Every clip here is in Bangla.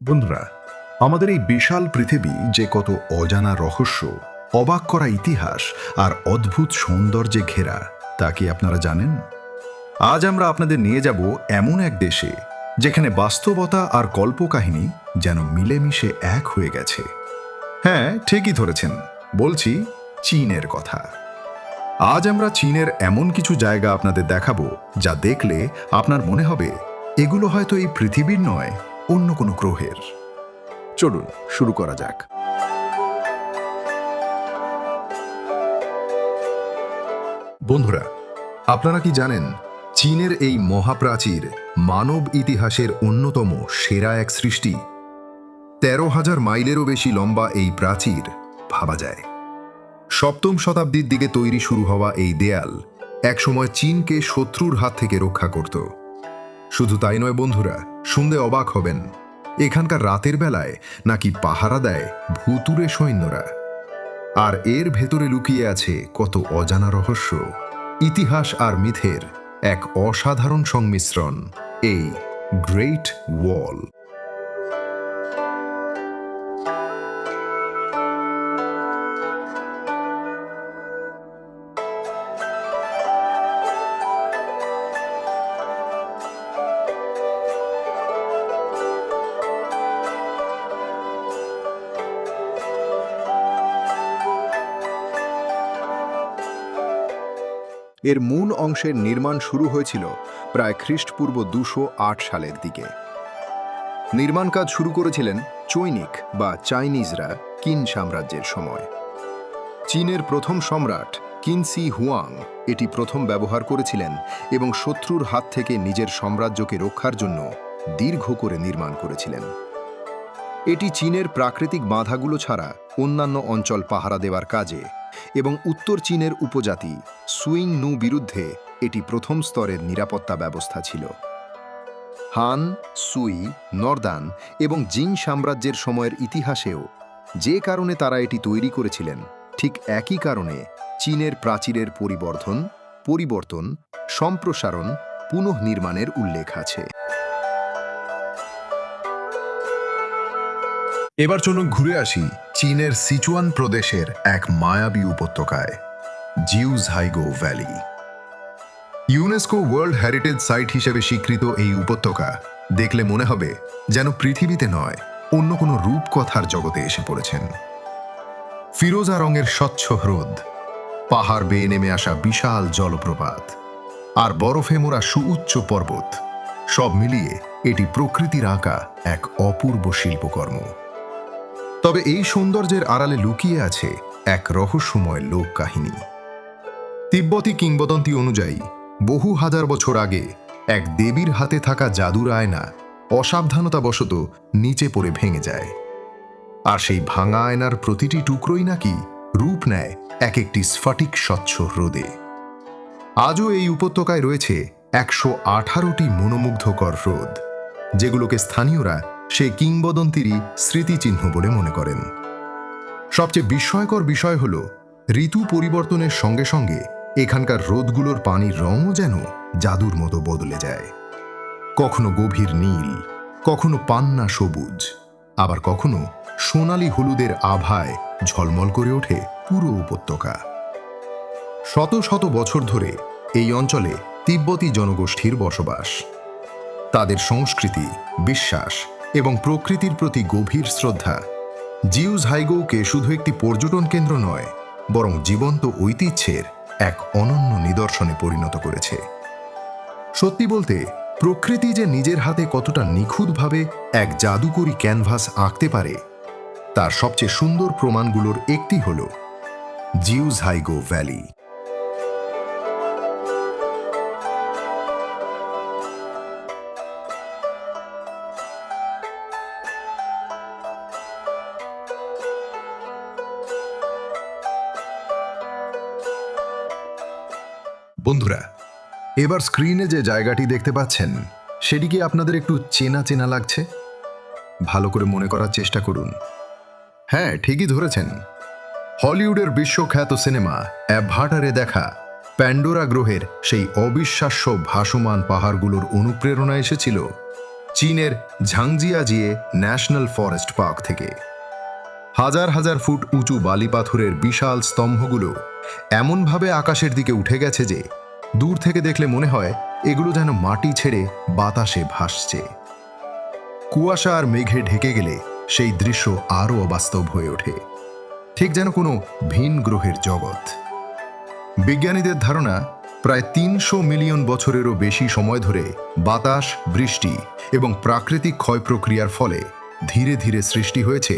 বন্ধুরা, আমাদের এই বিশাল পৃথিবী যে কত অজানা রহস্য, অবাক করা ইতিহাস আর অদ্ভুত সৌন্দর্যে ঘেরা, তা কি আপনারা জানেন? আজ আমরা আপনাদের নিয়ে যাব এমন এক দেশে যেখানে বাস্তবতা আর কল্পকাহিনী যেন মিলেমিশে এক হয়ে গেছে। হ্যাঁ, ঠিকই ধরেছেন, বলছি চীনের কথা। আজ আমরা চীনের এমন কিছু জায়গা আপনাদের দেখাবো যা দেখলে আপনার মনে হবে এগুলো হয়তো এই পৃথিবীর নয়, অন্য কোনো গ্রহের। চলুন শুরু করা যাক। বন্ধুরা, আপনারা কি জানেন চীনের এই মহাপ্রাচীর মানব ইতিহাসের অন্যতম সেরা এক সৃষ্টি? ১৩,০০০ মাইলেরও বেশি লম্বা এই প্রাচীর ভাবা যায়। সপ্তম শতাব্দীর দিকে তৈরি শুরু হওয়া এই দেয়াল একসময় চীনকে শত্রুর হাত থেকে রক্ষা করত। শুধু তাই নয় বন্ধুরা, শুনতে অবাক হবেন, এখানকার রাতের বেলায় নাকি পাহারা দেয় ভুতুড়ে সৈন্যরা। আর এর ভেতরে লুকিয়ে আছে কত অজানা রহস্য, ইতিহাস আর মিথের এক অসাধারণ সংমিশ্রণ, এই গ্রেট ওয়াল। এর মূল অংশের নির্মাণ শুরু হয়েছিল প্রায় খ্রিস্টপূর্ব ২০৮ সালের দিকে। নির্মাণ কাজ শুরু করেছিলেন চৈনিক বা চাইনিজরা কিন সাম্রাজ্যের সময়। চীনের প্রথম সম্রাট কিনসি হুয়াং এটি প্রথম ব্যবহার করেছিলেন এবং শত্রুর হাত থেকে নিজের সাম্রাজ্যকে রক্ষার জন্য দীর্ঘ করে নির্মাণ করেছিলেন। এটি চীনের প্রাকৃতিক বাধাগুলো ছাড়া অন্যান্য অঞ্চল পাহারা দেওয়ার কাজে এবং উত্তর চীনের উপজাতি সুইং নু বিরুদ্ধে এটি প্রথম স্তরের নিরাপত্তা ব্যবস্থা ছিল। হান, সুই, নর্দান এবং জিং সাম্রাজ্যের সময়ের ইতিহাসেও যে কারণে তারা এটি তৈরি করেছিলেন, ঠিক একই কারণে চীনের প্রাচীরের পরিবর্তন, সম্প্রসারণ, পুনঃনির্মাণের উল্লেখ আছে। এবার চলুন ঘুরে আসি চীনের সিচুয়ান প্রদেশের এক মায়াবী উপত্যকায়, Jiuzhaigou valley. UNESCO world heritage site হিসেবে স্বীকৃত এই উপত্যকা দেখলে মনে হবে যেন পৃথিবীতে নয়, অন্য কোনো রূপকথার জগতে এসে পড়েছেন। ফিরোজা রঙের স্বচ্ছ হ্রদ, পাহাড় বেয়ে নেমে আসা বিশাল জলপ্রপাত আর বরফে মোড়া সুউচ্চ পর্বত, সব মিলিয়ে এটি প্রকৃতির আঁকা এক অপূর্ব শিল্পকর্ম। তবে এই সৌন্দর্যের আড়ালে লুকিয়ে আছে এক রহস্যময় লোক কাহিনী। তিব্বতী কিংবদন্তি অনুযায়ী বহু হাজার বছর আগে এক দেবীর হাতে থাকা জাদুর আয়না অসাবধানতাবশত নিচে পড়ে ভেঙে যায়, আর সেই ভাঙা আয়নার প্রতিটি টুকরোই নাকি রূপ নেয় এক একটি স্ফটিক স্বচ্ছ হ্রদে। আজও এই উপত্যকায় রয়েছে ১১৮টি মনোমুগ্ধকর হ্রদ, যেগুলোকে স্থানীয়রা সেই কিংবদন্তিরই স্মৃতিচিহ্ন বলে মনে করেন। সবচেয়ে বিস্ময়কর বিষয় হল, ঋতু পরিবর্তনের সঙ্গে সঙ্গে এখানকার হ্রদগুলোর পানির রঙও যেন জাদুর মতো বদলে যায়। কখনো গভীর নীল, কখনো পান্না সবুজ, আবার কখনো সোনালি হলুদের আভায় ঝলমল করে ওঠে পুরো উপত্যকা। শত শত বছর ধরে এই অঞ্চলে তিব্বতী জনগোষ্ঠীর বসবাস। তাদের সংস্কৃতি, বিশ্বাস এবং প্রকৃতির প্রতি গভীর শ্রদ্ধা জিউঝাইগোকে শুধু একটি পর্যটন কেন্দ্র নয়, বরং জীবন্ত ঐতিহ্যের এক অনন্য নিদর্শনে পরিণত করেছে। সত্যি বলতে, প্রকৃতি যে নিজের হাতে কতটা নিখুঁতভাবে এক জাদুকরী ক্যানভাস আঁকতে পারে, তার সবচেয়ে সুন্দর প্রমাণগুলোর একটি হল জিউঝাইগো ভ্যালি। বন্ধুরা, এবার স্ক্রিনে যে জায়গাটি দেখতে পাচ্ছেন, সেটি কি আপনাদের একটু চেনা চেনা লাগছে? ভালো করে মনে করার চেষ্টা করুন। হ্যাঁ, ঠিকই ধরেছেন, হলিউডের বিশ্বখ্যাত সিনেমা অ্যাভাটারে দেখা প্যান্ডোরা গ্রহের সেই অবিশ্বাস্য ভাসমান পাহাড়গুলোর অনুপ্রেরণা এসেছিল চীনের ঝাংজিয়াজিয়ে ন্যাশনাল ফরেস্ট পার্ক থেকে। হাজার হাজার ফুট উঁচু বালি পাথরের বিশাল স্তম্ভগুলো এমনভাবে আকাশের দিকে উঠে গেছে যে দূর থেকে দেখলে মনে হয় এগুলো যেন মাটি ছেড়ে বাতাসে ভাসছে। কুয়াশা আর মেঘে ঢেকে গেলে সেই দৃশ্য আরও অবাস্তব হয়ে ওঠে, ঠিক যেন কোনো ভিন গ্রহের জগৎ। বিজ্ঞানীদের ধারণা, প্রায় ৩০০ মিলিয়ন বছরেরও বেশি সময় ধরে বাতাস, বৃষ্টি এবং প্রাকৃতিক ক্ষয় প্রক্রিয়ার ফলে ধীরে ধীরে সৃষ্টি হয়েছে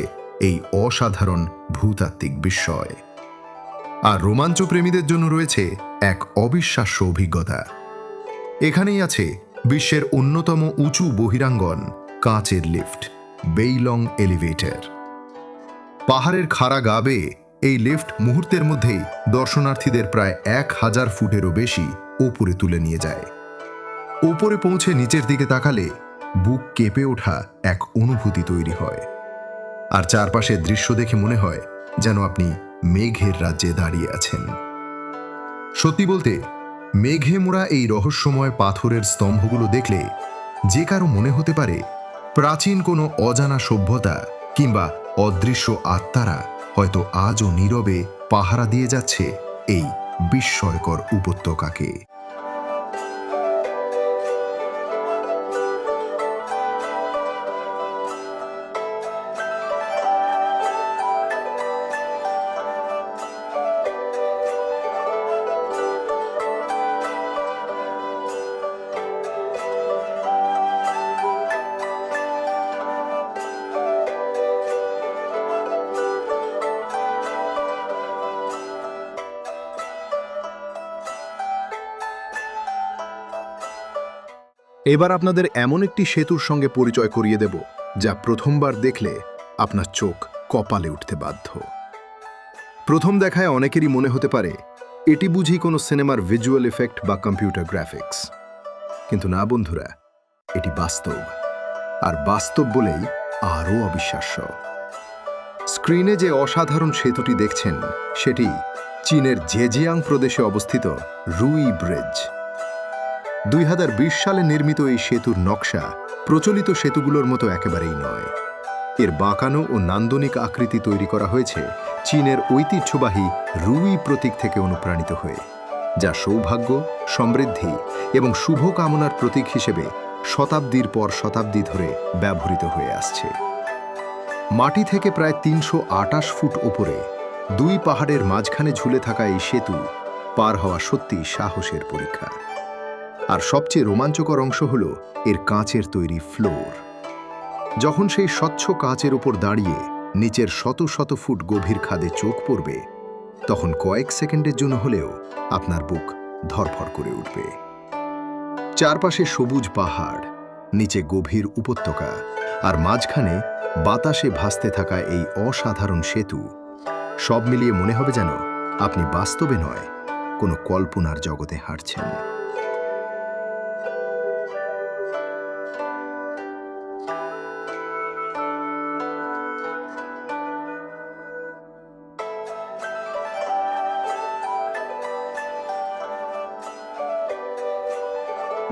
এই অসাধারণ ভূতাত্ত্বিক বিস্ময়। আর রোমাঞ্চ প্রেমীদের জন্য রয়েছে এক অবিশ্বাস্য অভিজ্ঞতা। এখানেই আছে বিশ্বের অন্যতম উঁচু বহিরাঙ্গন কাঁচের লিফট, বেইলং এলিভেটর। পাহাড়ের খাড়া গা বেয়ে এই লিফট মুহূর্তের মধ্যেই দর্শনার্থীদের প্রায় ১,০০০ ফুটেরও বেশি ওপরে তুলে নিয়ে যায়। ওপরে পৌঁছে নিচের দিকে তাকালে বুক কেঁপে ওঠা এক অনুভূতি তৈরি হয়, আর চারপাশের দৃশ্য দেখে মনে হয় যেন আপনি মেঘের রাজ্যে দাঁড়িয়ে আছেন। সত্যি বলতে, মেঘে মোড়া এই রহস্যময় পাথরের স্তম্ভগুলো দেখলে যে কারো মনে হতে পারে প্রাচীন কোনো অজানা সভ্যতা কিংবা অদৃশ্য আত্মারা হয়তো আজও নীরবে পাহারা দিয়ে যাচ্ছে এই বিস্ময়কর উপত্যকাকে। এবার আপনাদের এমন একটি সেতুর সঙ্গে পরিচয় করিয়ে দেব যা প্রথমবার দেখলে আপনার চোখ কপালে উঠতে বাধ্য। প্রথম দেখায় অনেকেরই মনে হতে পারে এটি বুঝি কোনো সিনেমার ভিজুয়াল এফেক্ট বা কম্পিউটার গ্রাফিক্স, কিন্তু না বন্ধুরা, এটি বাস্তব, আর বাস্তব বলেই আরও অবিশ্বাস্য। স্ক্রিনে যে অসাধারণ সেতুটি দেখছেন সেটি চীনের জেজিয়াং প্রদেশে অবস্থিত রুই ব্রিজ। ২০২০ সালে নির্মিত এই সেতুর নকশা প্রচলিত সেতুগুলোর মতো একেবারেই নয়। এর বাঁকানো ও নান্দনিক আকৃতি তৈরি করা হয়েছে চীনের ঐতিহ্যবাহী রুই প্রতীক থেকে অনুপ্রাণিত হয়ে, যা সৌভাগ্য, সমৃদ্ধি এবং শুভ কামনার প্রতীক হিসেবে শতাব্দীর পর শতাব্দী ধরে ব্যবহৃত হয়ে আসছে। মাটি থেকে প্রায় ৩২৮ ফুট ওপরে দুই পাহাড়ের মাঝখানে ঝুলে থাকা এই সেতু পার হওয়া সত্যি সাহসের পরীক্ষা। আর সবচেয়ে রোমাঞ্চকর অংশ হল এর কাঁচের তৈরি ফ্লোর। যখন সেই স্বচ্ছ কাঁচের উপর দাঁড়িয়ে নিচের শত শত ফুট গভীর খাদে চোখ পড়বে, তখন কয়েক সেকেন্ডের জন্য হলেও আপনার বুক ধড়ফড় করে উঠবে। চারপাশে সবুজ পাহাড়, নিচে গভীর উপত্যকা, আর মাঝখানে বাতাসে ভাসতে থাকা এই অসাধারণ সেতু, সব মিলিয়ে মনে হবে যেন আপনি বাস্তবে নয়, কোনো কল্পনার জগতে হাঁটছেন।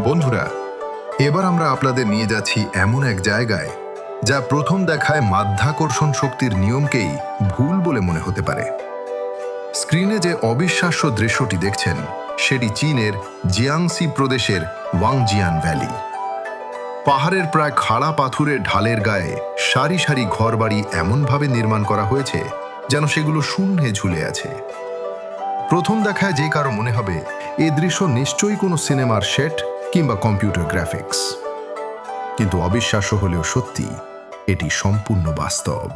বন্ধুরা, এবার আমরা আপনাদের নিয়ে যাচ্ছি এমন এক জায়গায় যা প্রথম দেখায় মাধ্যাকর্ষণ শক্তির নিয়মকেই ভুল বলে মনে হতে পারে। স্ক্রিনে যে অবিশ্বাস্য দৃশ্যটি দেখছেন সেটি চীনের জিয়াংসি প্রদেশের ওয়াংজিয়ান ভ্যালি। পাহাড়ের প্রায় খাড়া পাথুরের ঢালের গায়ে সারি সারি ঘরবাড়ি এমনভাবে নির্মাণ করা হয়েছে যেন সেগুলো শূন্যে ঝুলে আছে। প্রথম দেখায় যে কারো মনে হবে এ দৃশ্য নিশ্চয়ই কোনো সিনেমার সেট কিংবা কম্পিউটার গ্রাফিক্স, কিন্তু অবিশ্বাস্য হলেও সত্যি, এটি সম্পূর্ণ বাস্তব।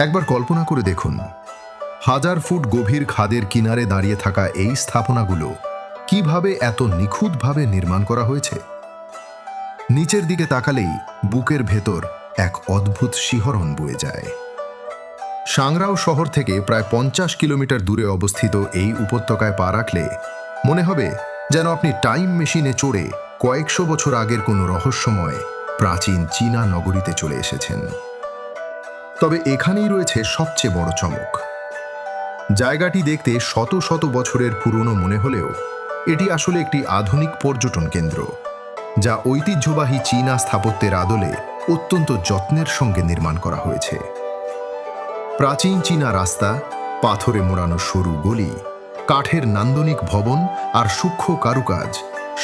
একবার কল্পনা করে দেখুন, ১০০০ ফুট গভীর খাদের কিনারে দাঁড়িয়ে থাকা এই স্থাপনাগুলো কিভাবে এত নিখুঁতভাবে নির্মাণ করা হয়েছে। নিচের দিকে তাকালেই বুকের ভেতর এক অদ্ভুত শিহরণ বয়ে যায়। সাংরাও শহর থেকে প্রায় ৫০ কিলোমিটার দূরে অবস্থিত এই উপত্যকায় পা রাখলে মনে হবে যেন আপনি টাইম মেশিনে চড়ে কয়েকশো বছর আগের কোনো রহস্যময় প্রাচীন চীনা নগরীতে চলে এসেছেন। তবে এখানেই রয়েছে সবচেয়ে বড় চমক। জায়গাটি দেখতে শত শত বছরের পুরনো মনে হলেও এটি আসলে একটি আধুনিক পর্যটন কেন্দ্র। যা ঐতিহ্যবাহী চীনা স্থাপত্যের আদলে অত্যন্ত যত্নের সঙ্গে নির্মাণ করা হয়েছে। প্রাচীন চীনা রাস্তা, পাথরে মোড়ানো সরু গলি, কাঠের নান্দনিক ভবন আর সূক্ষ্ম কারুকাজ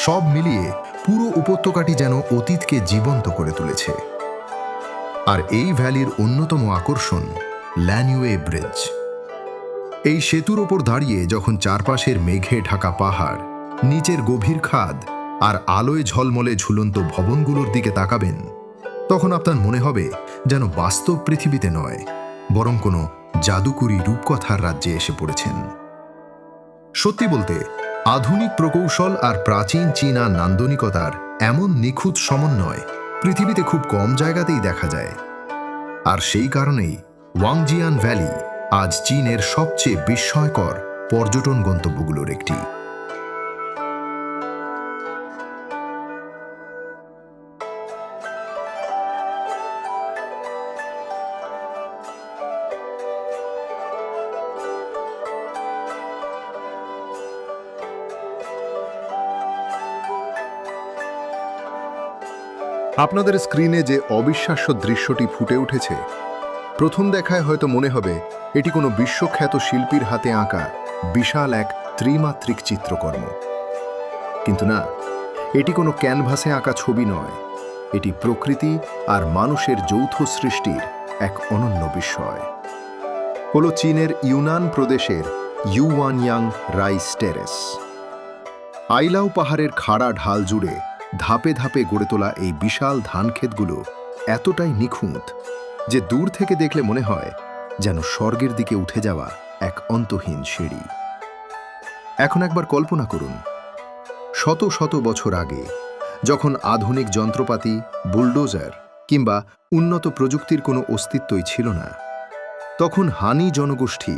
সব মিলিয়ে পুরো উপত্যকাটি যেন অতীতকে জীবন্ত করে তুলেছে। আর এই ভ্যালির অন্যতম আকর্ষণ ল্যানিওয়ে ব্রিজ। এই সেতুর ওপর দাঁড়িয়ে যখন চারপাশের মেঘে ঢাকা পাহাড়, নিচের গভীর খাদ আর আলোয় ঝলমলে ঝুলন্ত ভবনগুলোর দিকে তাকাবেন, তখন আপনার মনে হবে যেন বাস্তব পৃথিবীতে নয়, বরং কোনো জাদুকরী রূপকথার রাজ্যে এসে পড়েছেন। সত্যি বলতে, আধুনিক প্রকৌশল আর প্রাচীন চীনা নান্দনিকতার এমন নিখুঁত সমন্বয় পৃথিবীতে খুব কম জায়গাতেই দেখা যায়। আর সেই কারণেই ওয়াংজিয়ান ভ্যালি আজ চীনের সবচেয়ে বিস্ময়কর পর্যটন গন্তব্যগুলোর একটি। আপনাদের স্ক্রিনে যে অবিশ্বাস্য দৃশ্যটি ফুটে উঠেছে, প্রথম দেখায় হয়তো মনে হবে এটি কোনো বিশ্বখ্যাত শিল্পীর হাতে আঁকা বিশাল এক ত্রিমাত্রিক চিত্রকর্ম। কিন্তু না, এটি কোনো ক্যানভাসে আঁকা ছবি নয়, এটি প্রকৃতি আর মানুষের যৌথ সৃষ্টির এক অনন্য বিস্ময়। হলো চীনের ইউনান প্রদেশের ইউয়ানয়াং রাইস টেরেস। আইলাও পাহাড়ের খাড়া ঢাল জুড়ে ধাপে ধাপে গড়ে তোলা এই বিশাল ধানক্ষেতগুলো এতটাই নিখুঁত যে দূর থেকে দেখলে মনে হয় যেন স্বর্গের দিকে উঠে যাওয়া এক অন্তহীন সিঁড়ি। এখন একবার কল্পনা করুন, শত শত বছর আগে, যখন আধুনিক যন্ত্রপাতি, বুলডোজার কিংবা উন্নত প্রযুক্তির কোনো অস্তিত্বই ছিল না, তখন হানি জনগোষ্ঠী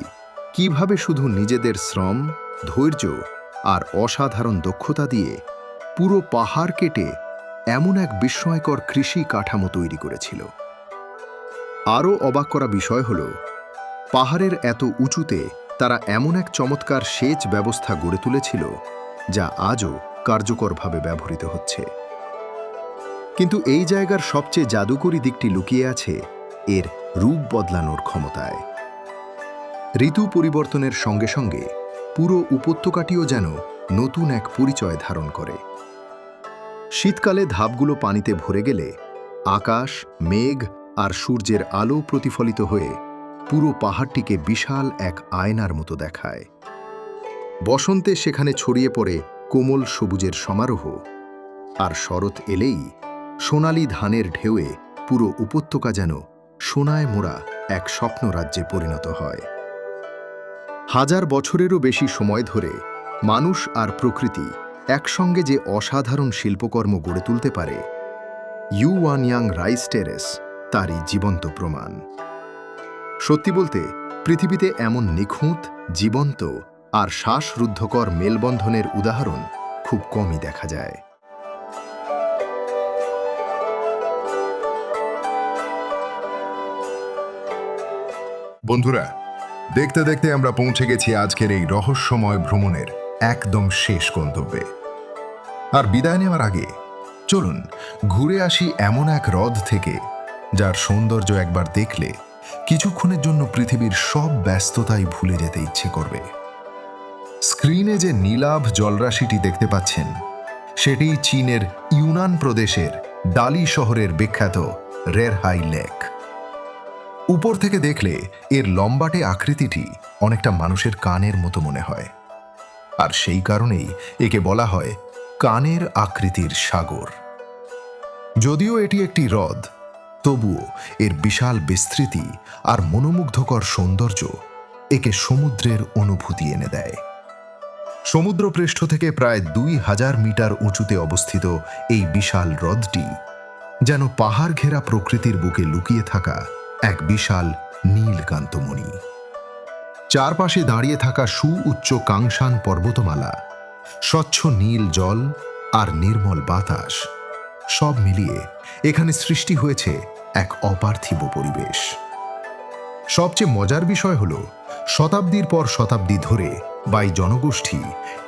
কিভাবে শুধু নিজেদের শ্রম, ধৈর্য আর অসাধারণ দক্ষতা দিয়ে পুরো পাহাড় কেটে এমন এক বিস্ময়কর কৃষি কাঠামো তৈরি করেছিল। আরও অবাক করা বিষয় হল, পাহাড়ের এত উঁচুতে তারা এমন এক চমৎকার সেচ ব্যবস্থা গড়ে তুলেছিল যা আজও কার্যকরভাবে ব্যবহৃত হচ্ছে। কিন্তু এই জায়গার সবচেয়ে জাদুকরী দিকটি লুকিয়ে আছে এর রূপ বদলানোর ক্ষমতায়। ঋতু পরিবর্তনের সঙ্গে সঙ্গে পুরো উপত্যকাটিও যেন নতুন এক পরিচয় ধারণ করে। শীতকালে ধাপগুলো পানিতে ভরে গেলে আকাশ, মেঘ আর সূর্যের আলো প্রতিফলিত হয়ে পুরো পাহাড়টিকে বিশাল এক আয়নার মতো দেখায়। বসন্তে সেখানে ছড়িয়ে পড়ে কোমল সবুজের সমারোহ, আর শরৎ এলেই সোনালি ধানের ঢেউয়ে পুরো উপত্যকা যেন সোনায় মোড়া এক স্বপ্নরাজ্যে পরিণত হয়। হাজার বছরেরও বেশি সময় ধরে মানুষ আর প্রকৃতি একসঙ্গে যে অসাধারণ শিল্পকর্ম গড়ে তুলতে পারে, ইউয়ানয়াং রাইস টেরেস তারই জীবন্ত প্রমাণ। সত্যি বলতে, পৃথিবীতে এমন নিখুঁত, জীবন্ত আর শ্বাসরুদ্ধকর মেলবন্ধনের উদাহরণ খুব কমই দেখা যায়। বন্ধুরা, দেখতে দেখতে আমরা পৌঁছে গেছি আজকের এই রহস্যময় ভ্রমণের একদম শেষ গন্তব্যে। আর বিদায় নেওয়ার আগে চলুন ঘুরে আসি এমন এক হ্রদ থেকে যার সৌন্দর্য একবার দেখলে কিছুক্ষণের জন্য পৃথিবীর সব ব্যস্ততাই ভুলে যেতে ইচ্ছে করবে। স্ক্রিনে যে নীলাভ জলরাশিটি দেখতে পাচ্ছেন, সেটি চীনের ইউনান প্রদেশের ডালি শহরের বিখ্যাত রেরহাই লেক। উপর থেকে দেখলে এর লম্বাটে আকৃতিটি অনেকটা মানুষের কানের মতো মনে হয়, আর সেই কারণেই একে বলা হয় কানের আকৃতির সাগর। যদিও এটি একটি হ্রদ, তবুও এর বিশাল বিস্তৃতি আর মনোমুগ্ধকর সৌন্দর্য একে সমুদ্রের অনুভূতি এনে দেয়। সমুদ্রপৃষ্ঠ থেকে প্রায় 2000 মিটার উঁচুতে অবস্থিত এই বিশাল হ্রদটি যেন পাহাড় ঘেরা প্রকৃতির বুকে লুকিয়ে থাকা এক বিশাল নীলকান্তমণি। চারপাশে দাঁড়িয়ে থাকা সুউচ্চ কাংশান পর্বতমালা, স্বচ্ছ নীল জল আর নির্মল বাতাস সব মিলিয়ে এখানে সৃষ্টি হয়েছে এক অপার্থিব পরিবেশ। সবচেয়ে মজার বিষয় হল, শতাব্দীর পর শতাব্দী ধরে বাই জনগোষ্ঠী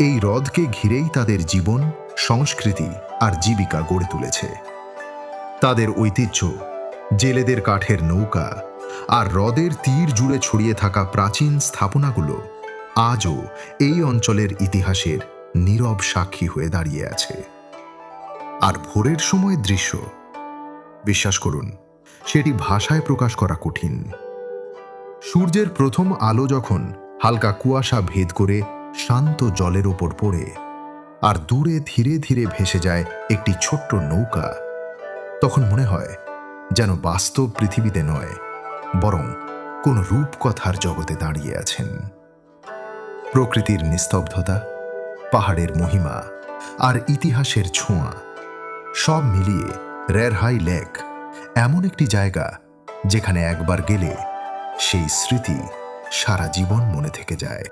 এই হ্রদকে ঘিরেই তাদের জীবন, সংস্কৃতি আর জীবিকা গড়ে তুলেছে। তাদের ঐতিহ্য, জেলেদের কাঠের নৌকা আর হ্রদের তীর জুড়ে ছড়িয়ে থাকা প্রাচীন স্থাপনাগুলো আজও এই অঞ্চলের ইতিহাসের নীরব সাক্ষী হয়ে দাঁড়িয়ে আছে। আর ভোরের সময়ের দৃশ্য, বিশ্বাস করুন, সেটি ভাষায় প্রকাশ করা কঠিন। সূর্যের প্রথম আলো যখন হালকা কুয়াশা ভেদ করে শান্ত জলের ওপর পড়ে আর দূরে ধীরে ধীরে ভেসে যায় একটি ছোট্ট নৌকা, তখন মনে হয় যেন বাস্তব পৃথিবীতে নয়, বরং কোন রূপকথার জগতে দাঁড়িয়ে আছেন। প্রকৃতির নিস্তব্ধতা, পাহাড়ের মহিমা আর ইতিহাসের ছোঁয়া সব মিলিয়ে রেরহাই লেক এমন একটি জায়গা যেখানে একবার গেলে সেই স্মৃতি সারা জীবন মনে থেকে যায়।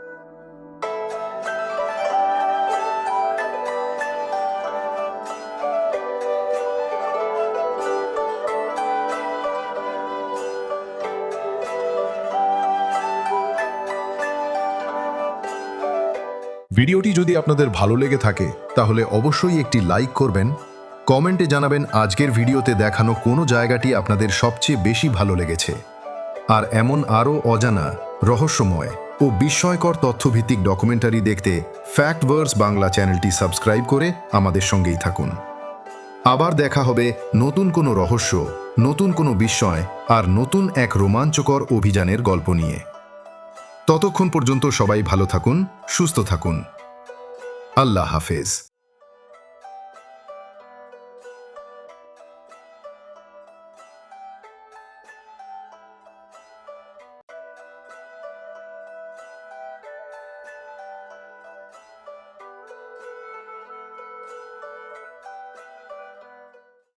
ভিডিওটি যদি আপনাদের ভালো লেগে থাকে তাহলে অবশ্যই একটি লাইক করবেন, কমেন্টে জানাবেন আজকের ভিডিওতে দেখানো কোন জায়গাটি আপনাদের সবচেয়ে বেশি ভালো লেগেছে। আর এমন আরও অজানা, রহস্যময় ও বিস্ময়কর তথ্যভিত্তিক ডকুমেন্টারি দেখতে ফ্যাক্টভার্স বাংলা চ্যানেলটি সাবস্ক্রাইব করে আমাদের সঙ্গেই থাকুন। আবার দেখা হবে নতুন কোনো রহস্য, নতুন কোনো বিস্ময় আর নতুন এক রোমাঞ্চকর অভিযানের গল্প নিয়ে। ততক্ষণ পর্যন্ত সবাই ভালো থাকুন, সুস্থ থাকুন। আল্লাহ হাফেজ।